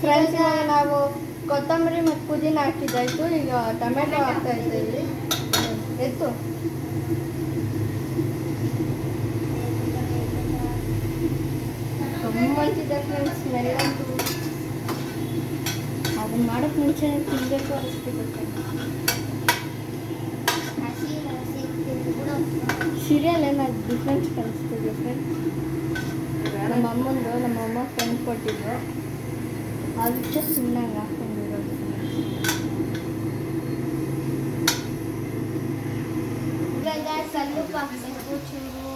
Friends ನಾವು ಕೊತ್ತಂಬರಿ ಮತ್ತು ಪುದೀನ ಹಾಕಿದ್ದಾಯ್ತು. ಈಗ ಟೊಮೆಟೊ ಹಾಕ್ತಾ ಇದ್ದೀವಿ. ಎತ್ತು ಗಮ್ಮಂತಿದೆ ಫ್ರೆಂಡ್ಸ್. ಸ್ಮೆಲ್ ಅಂತೂ ಅದನ್ನ ಮಾಡೋಕ್ಕೆ ಮುಂಚೆ ತಿನ್ನಬೇಕು ಅನಿಸ್ತಿರುತ್ತೆ. ಸೀರಿಯಲ್ ಏನಾದ್ರು ಡಿಫ್ರೆನ್ಸ್ ಕಾಣಿಸ್ತಿದೆ ಫ್ರೆಂಡ್ಸ್. ನಮ್ಮ ಅಮ್ಮ ಫ್ರೆಂಡ್ ಕೊಟ್ಟಿದ್ದು ಅದಕ್ಕೆ ಸುಮ್ಮನೆ ಹಾಕೊಂಡಿರೋದು. ಸ್ವಲ್ಪ ಹಾಕಬೇಕು, ಚೂರು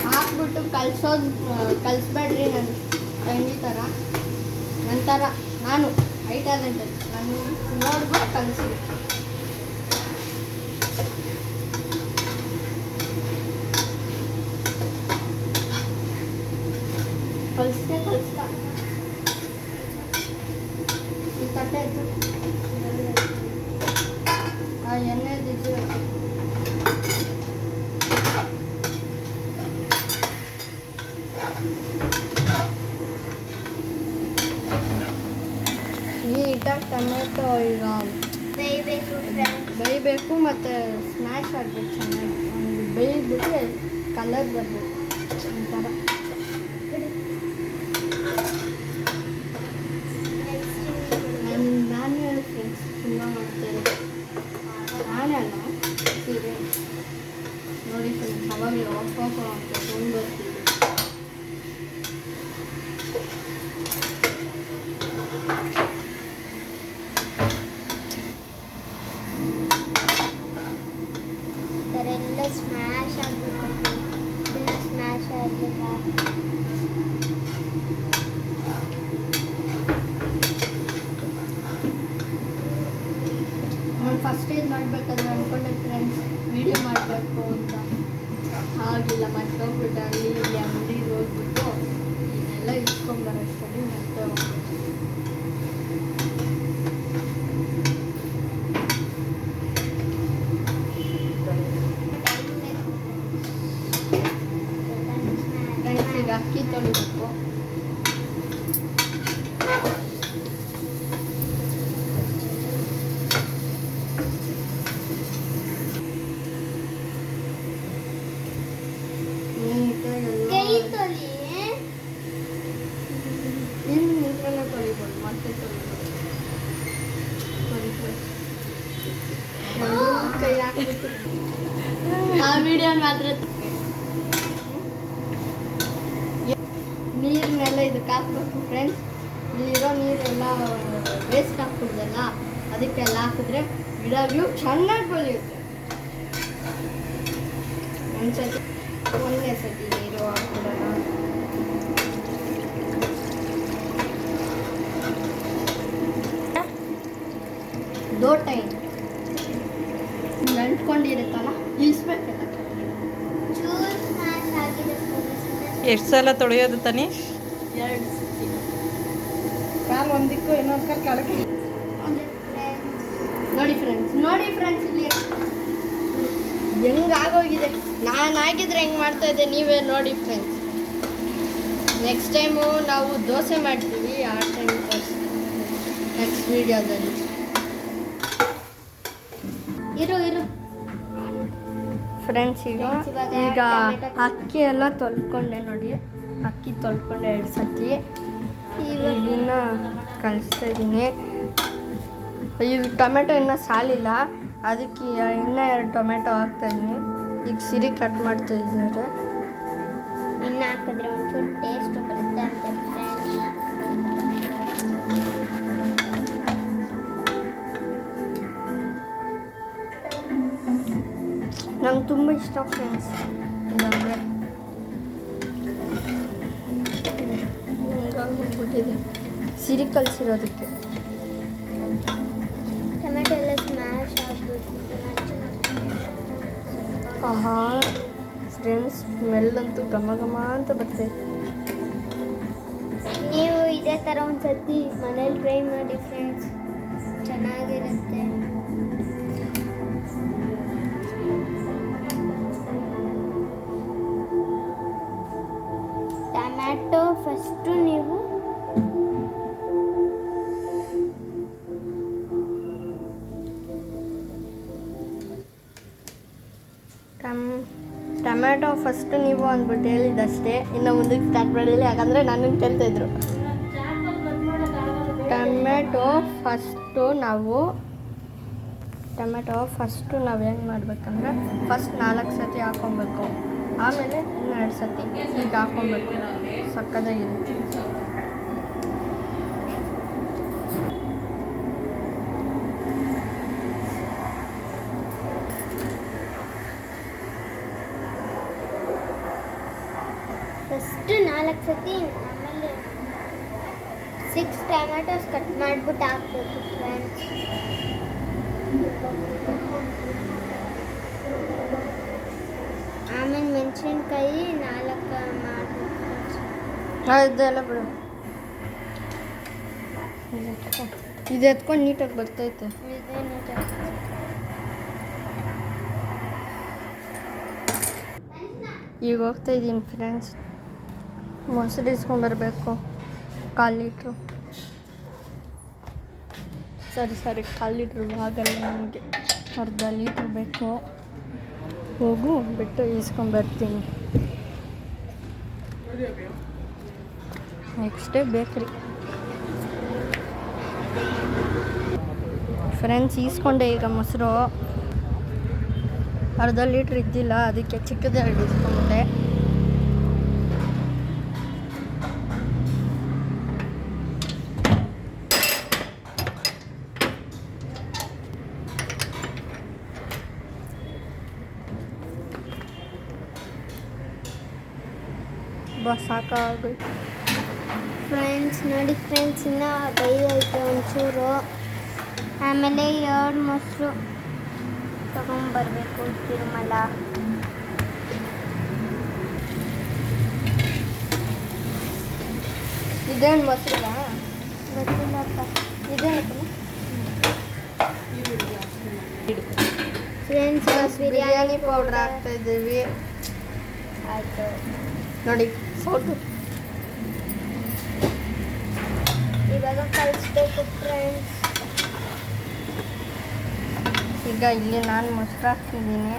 ಹಾಕ್ಬಿಟ್ಟು ಕಲಿಸ್ಬೇಡ್ರಿ ನನ್ನ ತಂಗಿ ಥರ. ನಂತರ ನಾನು ಐಟಲ್ ನಾನು ನೋಡ್ಬಿಟ್ಟು ಕಲಿಸಿ. ಕಲಿಸ್ತಾ ಈ ತಟ್ಟೆ ಆಯಿತು. ಎಣ್ಣೆ ಇದ್ದಿದ್ದು ನೀಟಾಗಿ ಟೊಮೆಟೊ ಈಗ ಬೇಯಬೇಕು ಮತ್ತು ಸ್ಮ್ಯಾಶ್ ಆಗಬೇಕು ಚೆನ್ನಾಗಿ. ಬೇಯಿದ್ಬಿಟ್ಟು ಕಲರ್ ಬರಬೇಕು ಒಂಥರ. ನಾನು ಹೇಳಿ ಫ್ರೆಂಡ್ಸ್ ತುಂಬ ಮಾಡ್ತೇನೆ. ನಾನೇ ಅಲ್ಲ ಸೀರೆ ನೋಡಿ ಫ್ರೆಂಡ್ಸ್. ಅವಾಗಲೇ ಹೊಸ ಅಂತ ತೊಗೊಂಡು ಬರ್ತೀವಿ. ಸ್ಮ್ಯಾಶ್ ಆಗಬೇಕು. ಸ್ಮ್ಯಾಶ್ ಆಗಲಿಲ್ಲ. ನಾನು ಫಸ್ಟ್ ಇದು ಮಾಡಬೇಕಾದ್ರೆ ಅಂದ್ಕೊಂಡೆ ಫ್ರೆಂಡ್ಸ್ ವಿಡಿಯೋ ಮಾಡಬೇಕು ಅಂತ. ಆಗಿಲ್ಲ, ಮರ್ತೋಗ್ಬಿಟ್ಟು ಅಲ್ಲಿ ಇಲ್ಲಿ ಅಂಗಡಿಗೆ ಹೋಗ್ಬಿಟ್ಟು ಎಲ್ಲ ಇಸ್ಕೊಂಬರೋಷ್ಟರಲ್ಲಿ ಮತ್ತೆ ಹೋಗ್ಬಿಟ್ಟು. ಈಗ ಅಕ್ಕಿ ತೊಳಿಬೇಕು. ತೊಳಿಬೋದು ಮತ್ತೆ ಕೈ ಹಾಕ್ಬಿಟ್ಟು ಆ ವಿಡಿಯೋ ಮಾತ್ರ ನೀರನ್ನೆಲ್ಲ ಇದಕ್ಕೆ ಹಾಕ್ಬೇಕು ಫ್ರೆಂಡ್ಸ್. ಇಲ್ಲಿರೋ ನೀರೆಲ್ಲ ವೇಸ್ಟ್ ಹಾಕ್ಬಿಡ್ದಲ್ಲ, ಅದಕ್ಕೆಲ್ಲ ಹಾಕಿದ್ರೆ ಗಿಡಗಳು ಚೆನ್ನಾಗಿ ಬೆಳೆಯುತ್ತೆ. ಒಂದನೇ ಸತಿ ನೀರು ಹಾಕ್ಬಿಡೋಣ. ದೋ ಟೈಮ್ ಅಂಟ್ಕೊಂಡಿರುತ್ತಲ್ಲ ಇಳಿಸ್ಬೇಕಲ್ಲ. ಎಷ್ಟು ಸಲ ತೊಳೆಯೋದು ತಾನೇ? 2 ಸತಿ. ಕಾಲು ಒಂದಿಕ್ಕೂ ಇನ್ನೊಂದು ಕಾಲು ಕೆಳಗೆ. ನೋಡಿ ಫ್ರೆಂಡ್ಸ್ ಇಲ್ಲಿ ಹೆಂಗಾಗೋಗಿದೆ. ನಾನು ಆಗಿದ್ರೆ ಹೆಂಗೆ ಮಾಡ್ತಾ ಇದ್ದೆ ನೀವೇ ನೋಡಿ ಫ್ರೆಂಡ್ಸ್. ನೆಕ್ಸ್ಟ್ ಟೈಮು ನಾವು ದೋಸೆ ಮಾಡ್ತೀವಿ. ಆ ಟೈಮ್ ನೆಕ್ಸ್ಟ್ ವಿಡಿಯೋದಲ್ಲಿ ಇರು ಫ್ರೆಂಡ್ಸ್. ಈಗ ಅಕ್ಕಿ ಎಲ್ಲ ತೊಳ್ಕೊಂಡೆ ನೋಡಿ. ಅಕ್ಕಿ ತೊಳ್ಕೊಂಡೆ 2 ಸತಿ. ಇದನ್ನು ಕಲಿಸ್ತಾ ಇದ್ದೀನಿ. ಈಗ ಟೊಮೆಟೊ ಇನ್ನೂ ಸಾಲಿಲ್ಲ, ಅದಕ್ಕೆ ಇನ್ನೂ 2 ಟೊಮೆಟೊ ಹಾಕ್ತಾಯಿದ್ದೀನಿ. ಈಗ ಸಿರಿ ಕಟ್ ಮಾಡ್ತಾ ಇದ್ದಾರೆ. ಇನ್ನು ಹಾಕಿದ್ರೆ ಒಂಚೂರು ಟೇಸ್ಟ್ ಬರುತ್ತೆ ಅಂತ ನಂಗೆ ತುಂಬ ಇಷ್ಟ ಫ್ರೆಂಡ್ಸ್ ಇದಂದರೆ. ಹೋಗ್ಬಿಟ್ಟಿದೆ ಸಿರಿ ಕಲಿಸಿರೋದಕ್ಕೆ. ಟೊಮೆಟೊ ಎಲ್ಲ ಸ್ಮ್ಯಾಶ್ ಆಗ್ಬಿಟ್ಟು ಆಹಾ ಫ್ರೆಂಡ್ಸ್, ಸ್ಮೆಲ್ಲಂತೂ ಘಮ ಘಮ ಅಂತ ಬರ್ತದೆ. ನೀವು ಇದೇ ಥರ ಒಂದು ಸರ್ತಿ ಮನೇಲಿ ಟ್ರೈ ಮಾಡಿ ಫ್ರೆಂಡ್ಸ್, ಚೆನ್ನಾಗಿರುತ್ತೆ. ಟೊಮ್ಯಾಟೊ ಫಸ್ಟು ನೀವು ಟೊಮ್ಯಾಟೊ ಫಸ್ಟು ನೀವು ಅಂದ್ಬಿಟ್ಟು ಹೇಳಿದ್ದಷ್ಟೇ, ಇನ್ನು ಮುಂದಕ್ಕೆ ಸ್ಟಾರ್ಟ್ ಮಾಡಿಲ್ಲ, ಯಾಕಂದರೆ ನನ್ನನ್ನು ಕೇಳ್ತಾಯಿದ್ರು. ಟೊಮ್ಯಾಟೊ ಫಸ್ಟು ನಾವು ಏನು ಮಾಡಬೇಕಂದ್ರೆ ಫಸ್ಟ್ 4 ಸತಿ ಹಾಕ್ಕೊಬೇಕು, ಆಮೇಲೆ 2 ಸತಿ ಈಗ ಹಾಕ್ಕೊಬೇಕು. ಸಕ್ಕತ್ತಾಗಿರುತ್ತೆ. ಫಸ್ಟು 4 ಸತಿ, ಆಮೇಲೆ 6 ಟೊಮ್ಯಾಟೋಸ್ ಕಟ್ ಮಾಡಿಬಿಟ್ಟು ಹಾಕ್ಬೇಕು ಫ್ರೆಂಡ್ಸ್. ಆಮೇಲೆ ಮೆಣಸಿನ್ಕಾಯಿ 4 ಮಾಡಬೇಕು ಫ್ರೆಂಡ್ಸ್. ಇದೆಲ್ಲ ಬಿಡು, ಇದು ಎತ್ಕೊಂಡು ನೀಟಾಗಿ ಬರ್ತೈತೆ. ಈಗ ಹೋಗ್ತಾ ಇದ್ದೀನಿ ಫ್ರೆಂಡ್ಸ್, ಮೊಸರು ಇಸ್ಕೊಂಬರ್ಬೇಕು 1/4 ಲೀಟ್ರು. ಸರಿ 1/4 ಲೀಟ್ರು ಆಗಲ್ಲ ನಮಗೆ, 1/2 ಲೀಟ್ರ್ ಬೇಕು. ಹೋಗು ಬಿಟ್ಟು ಇಸ್ಕೊಂಬರ್ತೀನಿ. ನೆಕ್ಸ್ಟ್ ಬೇಕ್ರಿ ಫ್ರೆಂಡ್ಸ್. ಈಸ್ಕೊಂಡೆ ಈಗ ಮೊಸರು, 1/2 ಲೀಟ್ರ್ ಇದ್ದಿಲ್ಲ, ಅದಕ್ಕೆ ಚಿಕ್ಕದೇ ಇಸ್ಕೊಂಡೆ. ಸಾಕಾಗೋಯ್ತು ಫ್ರೆಂಡ್ಸ್. ನೋಡಿ ಫ್ರೆಂಡ್ಸ್, ಇನ್ನು ಐತೆ ಒಂಚೂರು. ಆಮೇಲೆ 2 ಮೊಸರು ತಗೊಂಬರ್ಬೇಕು ತಿರುಮಲ. ಇದೇನು ಮೊಸರು ಗೊತ್ತಿಲ್ಲಪ್ಪ. ಇದೇನಪ್ಪ ಫ್ರೆಂಡ್ಸ್, ಬಿರಿಯಾನಿ ಪೌಡ್ರ್ ಹಾಕ್ತಾ ಇದ್ದೀವಿ. ಆಯಿತು ನೋಡಿ ಸೌಟು. ಇವಾಗ ಕಲಿಸ್ಬೇಕು ಫ್ರೆಂಡ್ಸ್. ಈಗ ಇಲ್ಲಿ ನಾನು ಮೊಸರು ಹಾಕ್ತಿದ್ದೀನಿ.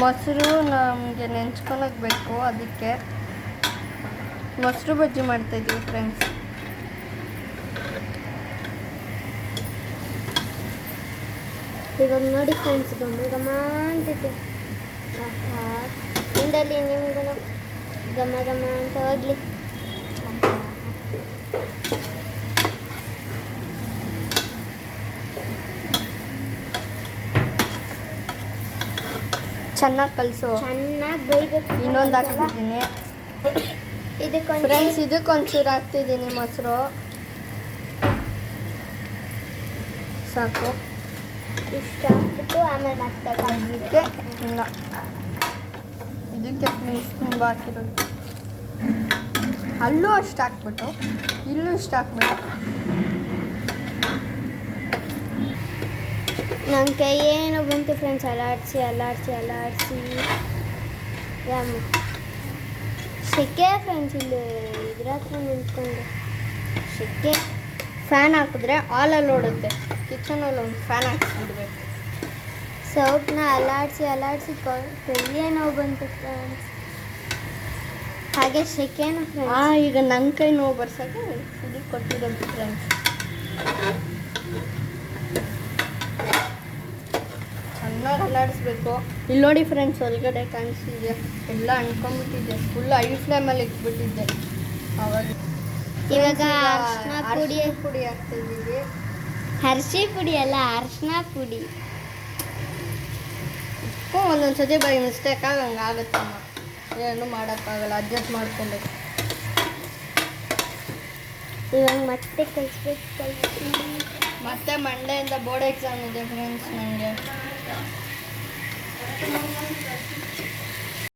ಮೊಸರು ನಮಗೆ ನೆಂಚ್ಕೊಳಕ್ಕೆ ಬೇಕು, ಅದಕ್ಕೆ ಮೊಸರು ಬಜ್ಜಿ ಮಾಡ್ತಾಯಿದ್ದೀವಿ ಫ್ರೆಂಡ್ಸ್. ಇವಾಗ ನೋಡಿ ಫ್ರೆಂಡ್ಸ್, ಘಮ ಅಂತಿದೆ. ಹಿಂದಲ್ಲಿ ನಿಮ್ಗೂ ಘಮ ಅಂತ ಹೋಗ್ಲಿ. ಚೆನ್ನಾಗಿ ಕಲಿಸು. ಚೆನ್ನಾಗಿ ಬೇಯಬೇಕು. ಇನ್ನೊಂದು ಹಾಕ್ತಿದ್ದೀನಿ ಇದಕ್ಕೊಂದು ಫ್ರೆಂಡ್ಸ್. ಇದಕ್ಕೊಂಚೂರು ಹಾಕ್ತಿದ್ದೀನಿ ಮೊಸರು, ಸಾಕು. ಇಷ್ಟ ಹಾಕ್ಬಿಟ್ಟು ಆಮೇಲೆ ಮತ್ತೆ ಇದಕ್ಕೆ ಇಲ್ಲ, ಇದಕ್ಕೆ ಫ್ರೆಂಡ್ಸ್ ತುಂಬ ಹಾಕಿರೋದು. ಅಲ್ಲೂ ಅಷ್ಟು ಹಾಕ್ಬಿಟ್ಟು ಇಲ್ಲೂ ಇಷ್ಟು ಹಾಕ್ಬಿಟ್ಟು. ನನ್ನ ಕೈ ಏನೋ ಬಂತು ಫ್ರೆಂಡ್ಸ್, ಅಲಾಡ್ಸಿ ಸೆಕೆ ಫ್ರೆಂಡ್ಸ್. ಇಲ್ಲಿ ಇದ್ರ ಹತ್ರ ನಿಂತ್ಕೊಂಡು ಸೆಕೆ. ಫ್ಯಾನ್ ಹಾಕಿದ್ರೆ ಹಾಲಲ್ಲಿ ಓಡುತ್ತೆ. ಕಿಚನಲ್ಲಿ ಒಂದು ಫ್ಯಾನ್ ಹಾಕಿಸ್ಬಿಡ್ಬೇಕು. ಸೌಟ್ನ ಅಲಾಡ್ಸಿ ಕೈ ನೋವು ಬಂತು ಫ್ರೆಂಡ್ಸ್. ಹಾಗೆ ಸೆಕೆನು ಫ್ರೆಂಡ್ಸ್. ಈಗ ನನ್ನ ಕೈ ನೋವು ಬರ್ಸೋಕ್ಕೆ ಇದಕ್ಕೆ ಕೊಟ್ಟಿರೋದು ಫ್ರೆಂಡ್ಸ್. ಚೆನ್ನಾಗಿ ಅಲ್ಲಾಡಿಸ್ಬೇಕು. ಇಲ್ಲಿ ನೋಡಿ ಫ್ರೆಂಡ್ಸ್, ಒಳಗಡೆ ಕಾಣಿಸ್ತಿದೆ, ಎಲ್ಲ ಅನ್ಕೊಂಡ್ಬಿಟ್ಟಿದ್ದೆ. ಫುಲ್ ಐ ಫ್ಲೇಮಲ್ಲಿ ಇಟ್ಬಿಟ್ಟಿದ್ದೆ ಆವಾಗ. ಇವಾಗ ಅರಿಶಿನ ಪುಡಿ ಹಾಕ್ತಿದ್ದೀವಿ. ಅರಿಶಿ ಪುಡಿ ಅಲ್ಲ, ಅರಿಶಿನ ಪುಡಿ. ಒಂದೊಂದ್ಸತಿ ಬೈ ಮಿಸ್ಟೇಕ್ ಹಂಗೆ ಆಗುತ್ತಮ್ಮ, ಏನು ಮಾಡೋಕ್ಕಾಗಲ್ಲ, ಅಡ್ಜಸ್ಟ್ ಮಾಡ್ಕೊಬೇಕು. ಇವಾಗ ಮತ್ತೆ ಕಲಿಸ್ಬೇಕು. ಮತ್ತೆ ಮಂಡೆಯಿಂದ ಬೋರ್ಡ್ ಎಕ್ಸಾಮ್ ಇದೆ ಫ್ರೆಂಡ್ಸ್ ನನಗೆ.